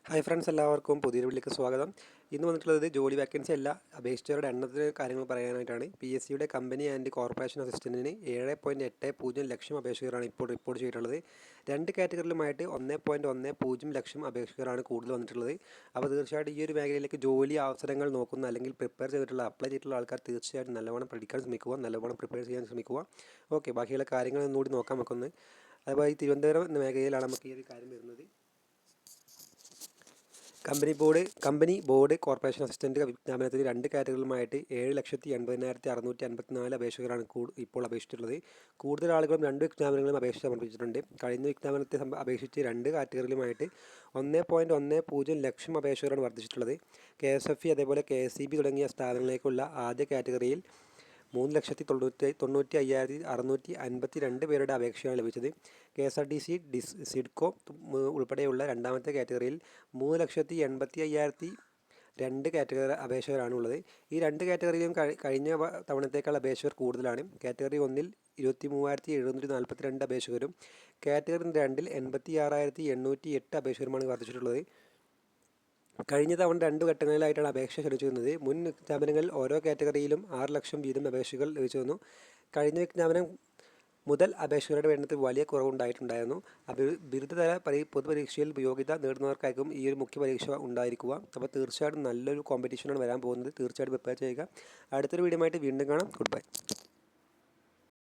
Hi friends, എല്ലാവർക്കും പുതിയൊരു വീഡിയോയിലേക്ക് സ്വാഗതം. ഇന്ന് വന്നിട്ടുള്ളത് ജോലി വാക്കൻസി അല്ല, അപേക്ഷിച്ചവരുടെ എണ്ണത്തിന് കാര്യങ്ങൾ പറയാനായിട്ടാണ്. PSCയുടെ കമ്പനി ആൻഡ് കോർപ്പറേഷൻ അസിസ്റ്റൻറ്റിന് 7.80 ലക്ഷം അപേക്ഷകരാണ് ഇപ്പോൾ റിപ്പോർട്ട് ചെയ്തിട്ടുള്ളത്. രണ്ട് കാറ്റഗറിയിലുമായിട്ട് 1.10 ലക്ഷം അപേക്ഷകരാണ് കൂടുതൽ വന്നിട്ടുള്ളത്. അപ്പോൾ തീർച്ചയായിട്ടും ഈ ഒരു മേഖലയിലേക്ക് ജോലി അവസരങ്ങൾ നോക്കുന്ന അല്ലെങ്കിൽ പ്രിപ്പയർ ചെയ്തിട്ടുള്ള അപ്ലൈ ചെയ്തിട്ടുള്ള ആൾക്കാർ തീർച്ചയായിട്ടും നല്ലവണ്ണം പഠിക്കാൻ ശ്രമിക്കുക, നല്ലവണ്ണം പ്രിപ്പയർ ചെയ്യാൻ ശ്രമിക്കുക. ഓക്കെ, ബാക്കിയുള്ള കാര്യങ്ങൾ ഒന്നുകൂടി നോക്കാൻ വെക്കുന്നത്. അതുപോലെ ഈ തിരുവനന്തപുരം എന്ന മേഖലയിലാണ് നമുക്ക് ഈ ഒരു കാര്യം വരുന്നത്. കമ്പനി ബോർഡ് കോർപ്പറേഷൻ അസിസ്റ്റൻറ്റ് വിജ്ഞാപനത്തിന് രണ്ട് കാറ്റഗറികളുമായിട്ട് 7,80,654 അപേക്ഷകരാണ് ഇപ്പോൾ അപേക്ഷിച്ചിട്ടുള്ളത്. കൂടുതൽ ആളുകളും രണ്ട് വിജ്ഞാപനങ്ങളും അപേക്ഷ സമർപ്പിച്ചിട്ടുണ്ട്. കഴിഞ്ഞ വിജ്ഞാപനത്തെ അപേക്ഷിച്ച് രണ്ട് കാറ്റഗറികളുമായിട്ട് 1.10 ലക്ഷം അപേക്ഷകരാണ് വർദ്ധിച്ചിട്ടുള്ളത്. KSFE അതേപോലെ KSEB തുടങ്ങിയ സ്ഥാപനങ്ങളിലേക്കുള്ള ആദ്യ കാറ്റഗറിയിൽ 3,95,652 പേരുടെ അപേക്ഷയാണ് ലഭിച്ചത്. KSRTC സിഡ്കോ ഉൾപ്പെടെയുള്ള രണ്ടാമത്തെ കാറ്റഗറിയിൽ 3,85,002 കാറ്റഗറി അപേക്ഷകരാണുള്ളത്. ഈ രണ്ട് കാറ്റഗറിയിലും കഴിഞ്ഞ തവണത്തേക്കാൾ അപേക്ഷകർ കൂടുതലാണ്. കാറ്റഗറി 1-ൽ 23,742 അപേക്ഷകരും കാറ്റഗറി 2-ൽ 86,808 അപേക്ഷകരുമാണ് വർദ്ധിച്ചിട്ടുള്ളത്. കഴിഞ്ഞ തവണ രണ്ട് ഘട്ടങ്ങളിലായിട്ടാണ് അപേക്ഷ ക്ഷണിച്ചിരുന്നത്. മുൻ വിജ്ഞാപനങ്ങളിൽ ഓരോ കാറ്റഗറിയിലും 6 ലക്ഷം വീതം അപേക്ഷകൾ ലഭിച്ചിരുന്നു. കഴിഞ്ഞ വിജ്ഞാപനം മുതൽ അപേക്ഷകരുടെ എണ്ണത്തിൽ വലിയ കുറവുണ്ടായിട്ടുണ്ടായിരുന്നു. ബിരുദതല പൊതുപരീക്ഷയിൽ യോഗ്യത നേടുന്നവർക്കായിരിക്കും ഈ ഒരു മുഖ്യ പരീക്ഷ ഉണ്ടായിരിക്കുക. അപ്പോൾ തീർച്ചയായിട്ടും നല്ലൊരു കോമ്പറ്റീഷനാണ് വരാൻ പോകുന്നത്. തീർച്ചയായിട്ടും പ്രിപ്പയർ ചെയ്യുക. അടുത്തൊരു വീഡിയോ ആയിട്ട് വീണ്ടും കാണാം. Good bye.